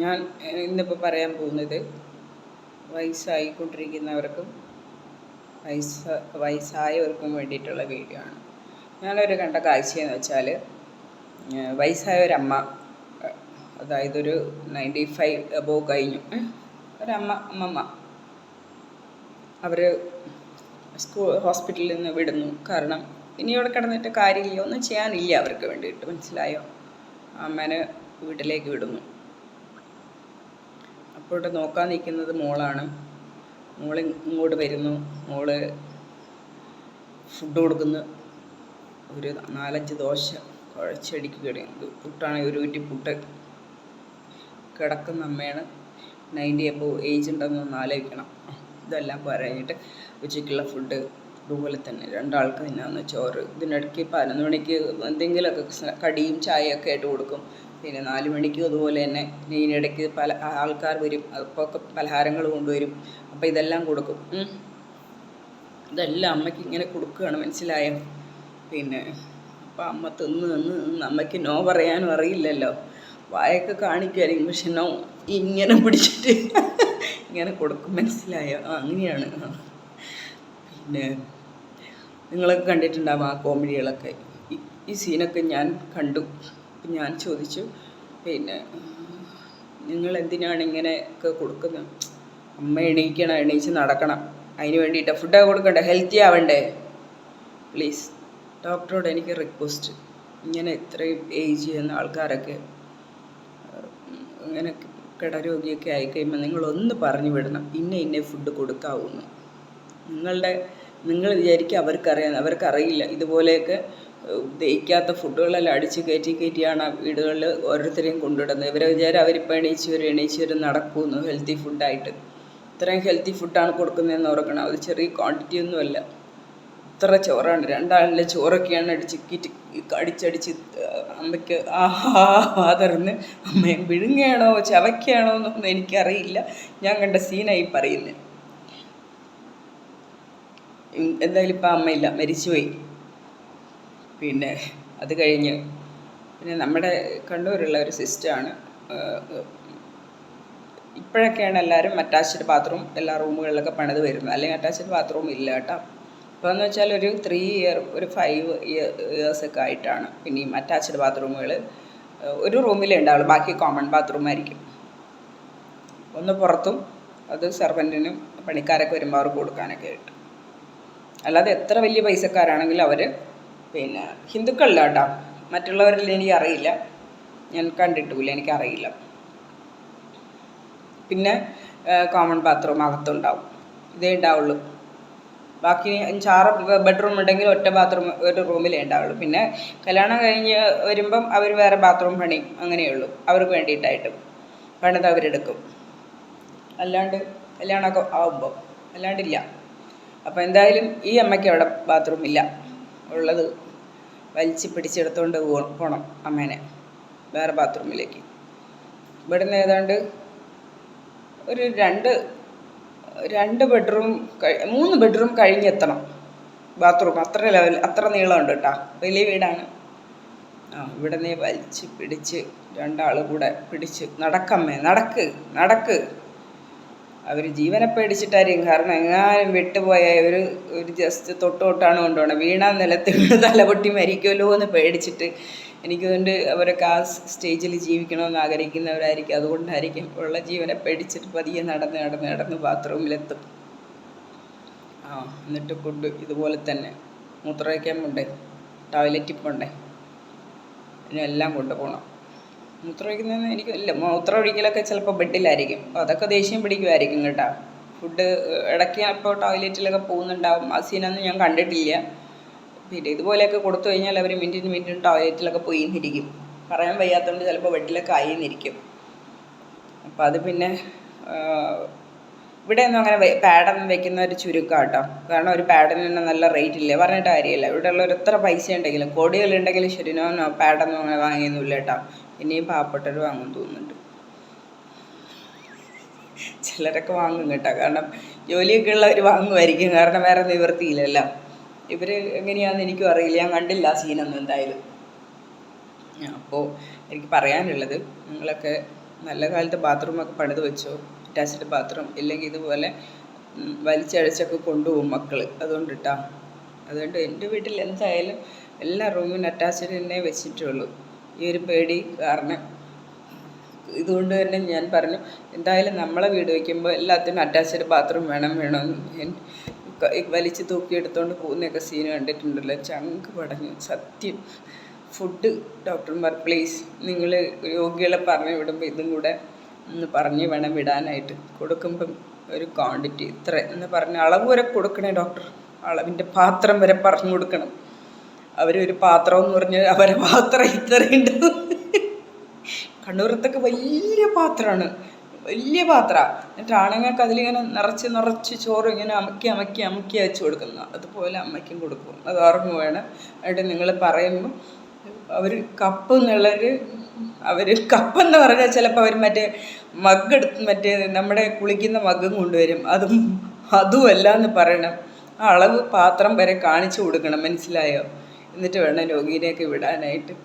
ഞാൻ ഇന്നിപ്പോൾ പറയാൻ പോകുന്നത് വയസ്സായിക്കൊണ്ടിരിക്കുന്നവർക്കും വയസ്സായവർക്കും വേണ്ടിയിട്ടുള്ള വീഡിയോ ആണ്. ഞാനൊരു കണ്ട കാഴ്ചയെന്ന് വെച്ചാൽ വയസ്സായ ഒരമ്മ, അതായത് ഒരു 95 എബോവ് കഴിഞ്ഞു അമ്മമ്മ, അവർ ഹോസ്പിറ്റലിൽ നിന്ന് വിടുന്നു. കാരണം ഇനി അവിടെ കിടന്നിട്ട് കാര്യമില്ല, ഒന്നും ചെയ്യാനില്ല അവർക്ക് വേണ്ടിയിട്ട്, മനസ്സിലായോ? അമ്മേനെ വീട്ടിലേക്ക് വിടുന്നു. അപ്പോൾ ഇവിടെ നോക്കാൻ നിൽക്കുന്നത് മോളാണ്. മോൾ ഇങ്ങോട്ട് വരുന്നു. മോള് ഫുഡ് കൊടുക്കുന്നു. ഒരു 4-5 ദോശ കുഴച്ചടിക്കുകയാണ്. പുട്ടാണെങ്കിൽ ഒരു കുറ്റി പുട്ട്. കിടക്കുന്ന അമ്മയാണ്. 90 എബോവ് ഏജ് ഉണ്ടെന്നൊന്ന് ആലോചിക്കണം. ഇതെല്ലാം പറഞ്ഞിട്ട് ഉച്ചയ്ക്കുള്ള ഫുഡ് അതുപോലെ തന്നെ 2 ആൾക്ക് തിന്നാവുന്ന ചോറ്. ഇതിനിടയ്ക്ക് 11 മണിക്ക് എന്തെങ്കിലുമൊക്കെ കടിയും ചായയൊക്കെ ആയിട്ട് കൊടുക്കും. പിന്നെ 4 മണിക്കും അതുപോലെ തന്നെ. ഇതിനിടയ്ക്ക് പല ആൾക്കാർ വരും, അപ്പോൾ ഒക്കെ പലഹാരങ്ങൾ കൊണ്ടുവരും. അപ്പോൾ ഇതെല്ലാം കൊടുക്കും. ഇതെല്ലാം അമ്മയ്ക്ക് ഇങ്ങനെ കൊടുക്കുകയാണ്, മനസ്സിലായോ? പിന്നെ അപ്പം അമ്മ തിന്ന് അമ്മയ്ക്ക് നോ പറയാനും അറിയില്ലല്ലോ. വായൊക്കെ കാണിക്കുമായിരിക്കും, പക്ഷെ നോ ഇങ്ങനെ പിടിച്ചിട്ട് ഇങ്ങനെ കൊടുക്കും, മനസ്സിലായോ? അങ്ങനെയാണ്. പിന്നെ നിങ്ങളൊക്കെ കണ്ടിട്ടുണ്ടാവും ആ കോമഡികളൊക്കെ. ഈ സീനൊക്കെ ഞാൻ കണ്ടു. ഞാൻ ചോദിച്ചു, പിന്നെ നിങ്ങൾ എന്തിനാണ് ഇങ്ങനെയൊക്കെ കൊടുക്കുന്നത്? അമ്മ എണീക്കണം, എണീച്ച് നടക്കണം. അതിന് വേണ്ടിയിട്ട് ഫുഡൊക്കെ കൊടുക്കണ്ടേ, ഹെൽത്തി ആവണ്ടേ? പ്ലീസ് ഡോക്ടറോട് എനിക്ക് റിക്വസ്റ്റ്, ഇങ്ങനെ ഇത്രയും ഏജ് ചെയ്യുന്ന ആൾക്കാരൊക്കെ ഇങ്ങനെ കിടരോഗിയൊക്കെ ആയിക്കഴിയുമ്പോൾ നിങ്ങളൊന്ന് പറഞ്ഞു വിടണം, ഇന്ന ഫുഡ് കൊടുക്കാവൂന്ന്. നിങ്ങൾ വിചാരിക്കുക അവർക്കറിയില്ല. ഇതുപോലെയൊക്കെ ദഹിക്കാത്ത ഫുഡുകളെല്ലാം അടിച്ച് കയറ്റിയാണ് ആ വീടുകളിൽ ഓരോരുത്തരെയും കൊണ്ടുവിടുന്നത്. ഇവരെ വിചാരം അവരിപ്പോൾ എണീച്ച് വരും നടക്കുമെന്ന്, ഹെൽത്തി ഫുഡായിട്ട്. ഇത്രയും ഹെൽത്തി ഫുഡാണ് കൊടുക്കുന്നതെന്ന് ഓർക്കണം. അത് ചെറിയ ക്വാണ്ടിറ്റി ഒന്നുമല്ല. ഇത്ര ചോറാണ്, 2 ആളിലെ ചോറൊക്കെയാണ് അടിച്ചടിച്ച് അമ്മയ്ക്ക് ആദർന്ന് അമ്മയെ വിഴുങ്ങുകയാണോ ചവയ്ക്കുകയാണോ എന്നൊന്നും എനിക്കറിയില്ല. ഞാൻ കണ്ട സീനായി പറയുന്നത്. എന്തായാലും ഇപ്പം അമ്മയില്ല, മരിച്ചുപോയി. പിന്നെ അത് കഴിഞ്ഞ് പിന്നെ നമ്മുടെ കണ്ണൂരുള്ള ഒരു സിസ്റ്ററാണ്. ഇപ്പോഴൊക്കെയാണ് എല്ലാവരും അറ്റാച്ച്ഡ് ബാത്റൂം എല്ലാ റൂമുകളിലൊക്കെ പണിത് വരുന്നത്. അല്ലെങ്കിൽ അറ്റാച്ച്ഡ് ബാത്റൂം ഇല്ല കേട്ടോ. ഇപ്പോൾ എന്ന് വെച്ചാൽ ഒരു 3 ഇയർ, ഒരു 5 ഇയേഴ്സൊക്കെ ആയിട്ടാണ് പിന്നെയും അറ്റാച്ച്ഡ് ബാത്റൂമുകൾ ഒരു റൂമിലേ ഉണ്ടാവുള്ളൂ. ബാക്കി കോമൺ ബാത്റൂം ആയിരിക്കും. ഒന്ന് പുറത്തും, അത് സെർവൻറ്റിനും പണിക്കാരൊക്കെ വരുമ്പോൾ അവർക്ക് കൊടുക്കാനൊക്കെ ആയിട്ട്. അല്ലാതെ എത്ര വലിയ പൈസക്കാരാണെങ്കിലും അവർ, പിന്നെ ഹിന്ദുക്കളില്ല കേട്ടോ, മറ്റുള്ളവരിൽ എനിക്കറിയില്ല, ഞാൻ കണ്ടിട്ടില്ല, എനിക്കറിയില്ല. പിന്നെ കോമൺ ബാത്റൂം അകത്തുണ്ടാവും, ഇതേ ഉണ്ടാവുള്ളൂ. ബാക്കി 5-6 ബെഡ്റൂം ഉണ്ടെങ്കിൽ ഒറ്റ ബാത്റൂം ഒരു റൂമിലേ ഉണ്ടാവുള്ളൂ. പിന്നെ കല്യാണം കഴിഞ്ഞ് വരുമ്പം അവർ വേറെ ബാത്റൂം പണിയും, അങ്ങനെയുള്ളൂ. അവർക്ക് വേണ്ടിയിട്ടായിട്ട് പണിത് അവരെടുക്കും. അല്ലാണ്ട് കല്യാണമൊക്കെ ആവുമ്പോൾ അല്ലാണ്ടില്ല. അപ്പോൾ എന്തായാലും ഈ അമ്മയ്ക്ക് അവിടെ ബാത്റൂം ഇല്ല. ഉള്ളത് വലിച്ച് പിടിച്ചെടുത്തുകൊണ്ട് പോകണം അമ്മേനെ വേറെ ബാത്റൂമിലേക്ക്. ഇവിടുന്ന് ഏതാണ്ട് ഒരു 2 ബെഡ്റൂം 3 ബെഡ്റൂം കഴിഞ്ഞെത്തണം ബാത്റൂം. അത്ര നീളമുണ്ട് കേട്ടോ, വലിയ വീടാണ്. ഇവിടുന്ന് വലിച്ച് പിടിച്ച് 2 ആൾ കൂടെ പിടിച്ച് നടക്കമ്മേ, നടക്ക്. അവർ ജീവനെ പേടിച്ചിട്ടായിരിക്കും. കാരണം എങ്ങാനും വിട്ടുപോയ ഒരു ജസ്റ്റ് തൊട്ടാണ് കൊണ്ടുപോകണം. വീണാൽ നിലത്ത് വീണ് തലപൊട്ടി മരിക്കുമല്ലോ എന്ന് പേടിച്ചിട്ട്. എനിക്കതുകൊണ്ട് അവരൊക്കെ ആ സ്റ്റേജിൽ ജീവിക്കണമെന്ന് ആഗ്രഹിക്കുന്നവരായിരിക്കും. അതുകൊണ്ടായിരിക്കും ഉള്ള ജീവനെ പേടിച്ചിട്ട് പതിയെ നടന്ന് ബാത്റൂമിലെത്തും. എന്നിട്ട് ഫുഡ് ഇതുപോലെ തന്നെ. മൂത്രമൊഴിക്കാൻ പോണ്ടേ, ടോയ്ലറ്റിൽ പോണ്ടേ, ഇതിനെല്ലാം കൊണ്ടുപോകണം. മൂത്രമൊഴിക്കുന്നതെന്ന് എനിക്കില്ല. മൂത്രമൊഴിക്കലൊക്കെ ചിലപ്പോൾ ബെഡിലായിരിക്കും. അപ്പോൾ അതൊക്കെ ദേഷ്യം പിടിക്കുമായിരിക്കും കേട്ടോ. ഫുഡ് ഇടയ്ക്ക് അപ്പോൾ ടോയ്ലറ്റിലൊക്കെ പോകുന്നുണ്ടാവും. ആ സീനൊന്നും ഞാൻ കണ്ടിട്ടില്ല. പിന്നെ ഇതുപോലെയൊക്കെ കൊടുത്തു കഴിഞ്ഞാൽ അവർ മിനിറ്റിന് ടോയ്ലറ്റിലൊക്കെ പോയി എന്നിരിക്കും. പറയാൻ വയ്യാത്തതുകൊണ്ട് ചിലപ്പോൾ ബെഡിലൊക്കെ ആയിന്നിരിക്കും. അപ്പം അത് പിന്നെ ഇവിടെയൊന്നും അങ്ങനെ പാഡൊന്നും വെക്കുന്ന ഒരു ചുരുക്കം കേട്ടോ. കാരണം ഒരു പാഡിന് തന്നെ നല്ല റേറ്റ് ഇല്ല, പറഞ്ഞിട്ട് കാര്യമില്ല. ഇവിടെ ഉള്ളവർ എത്ര പൈസ ഉണ്ടെങ്കിലും, കോടികളുണ്ടെങ്കിലും ശരി, പാഡൊന്നും അങ്ങനെ വാങ്ങിയൊന്നുമില്ല കേട്ടോ. ഇനിയും പാവപ്പെട്ടവർ വാങ്ങും തോന്നുന്നുണ്ട്. ചിലരൊക്കെ വാങ്ങും കേട്ടോ, കാരണം ജോലിയൊക്കെ ഉള്ളവർ വാങ്ങുമായിരിക്കും. കാരണം വേറെ നിവൃത്തിയില്ലല്ലോ. ഇവർ എങ്ങനെയാണെന്ന് എനിക്കും അറിയില്ല, ഞാൻ കണ്ടില്ല ആ സീനൊന്നും എന്തായാലും. അപ്പോൾ എനിക്ക് പറയാനുള്ളത്, നിങ്ങളൊക്കെ നല്ല കാലത്ത് ബാത്റൂമൊക്കെ പണിത് വെച്ചോ, അറ്റാച്ച്ഡ് ബാത്റൂം. ഇല്ലെങ്കിൽ ഇതുപോലെ വലിച്ചഴച്ചൊക്കെ കൊണ്ടുപോകും മക്കൾ. അതുകൊണ്ടിട്ടാ. അതുകൊണ്ട് എൻ്റെ വീട്ടിൽ എന്തായാലും എല്ലാ റൂമിനും അറ്റാച്ച്ഡ് തന്നെ വെച്ചിട്ടുള്ളൂ. ഈ ഒരു പേടി കാരണം. ഇതുകൊണ്ട് തന്നെ ഞാൻ പറഞ്ഞു, എന്തായാലും നമ്മളെ വീട് വയ്ക്കുമ്പോൾ എല്ലാത്തിനും അറ്റാച്ച്ഡ് ബാത്റൂം വേണമെന്ന്. വലിച്ച് തൂക്കിയെടുത്തുകൊണ്ട് പോകുന്നതൊക്കെ സീന് കണ്ടിട്ടുണ്ടല്ലോ, ചങ്ക് പടഞ്ഞു സത്യം. ഫുഡ് ഡോക്ടർമാർ പ്ലീസ് നിങ്ങൾ രോഗികളെ പറഞ്ഞു വിടുമ്പോൾ ഇതും കൂടെ ഒന്ന് പറഞ്ഞ് വേണം വിടാനായിട്ട്. കൊടുക്കുമ്പം ഒരു ക്വാണ്ടിറ്റി ഇത്ര എന്ന് പറഞ്ഞ് അളവ് വരെ കൊടുക്കണേ ഡോക്ടർ. അളവിൻ്റെ പാത്രം വരെ പറഞ്ഞു കൊടുക്കണം. അവരൊരു പാത്രം എന്ന് പറഞ്ഞാൽ അവരെ പാത്രം ഇത്രയുണ്ട്. കണ്ണൂരത്തൊക്കെ വലിയ പാത്രമാണ്, വലിയ പാത്രമാണ്. എന്നിട്ട് ആണുങ്ങൾക്ക് അതിലിങ്ങനെ നിറച്ച് ചോറ് ഇങ്ങനെ അമക്കി വെച്ച് കൊടുക്കുന്ന അതുപോലെ അമ്മയ്ക്കും കൊടുക്കും. അത് ഓർമ്മ വേണം. എന്നിട്ട് നിങ്ങൾ പറയുമ്പോൾ അവർ കപ്പ് എന്നുള്ളൊരു കപ്പെന്ന് പറഞ്ഞാൽ ചിലപ്പോൾ അവർ മറ്റേ മഗ് എടുത്ത് മറ്റേ നമ്മുടെ കുളിക്കുന്ന മഗ്ഗും കൊണ്ടുവരും. അതുമല്ല എന്ന് പറയണം. ആ അളവ് പാത്രം വരെ കാണിച്ചു കൊടുക്കണം, മനസ്സിലായോ? എന്നിട്ട് വേണം രോഗീനെയൊക്കെ വിടാനായിട്ട്.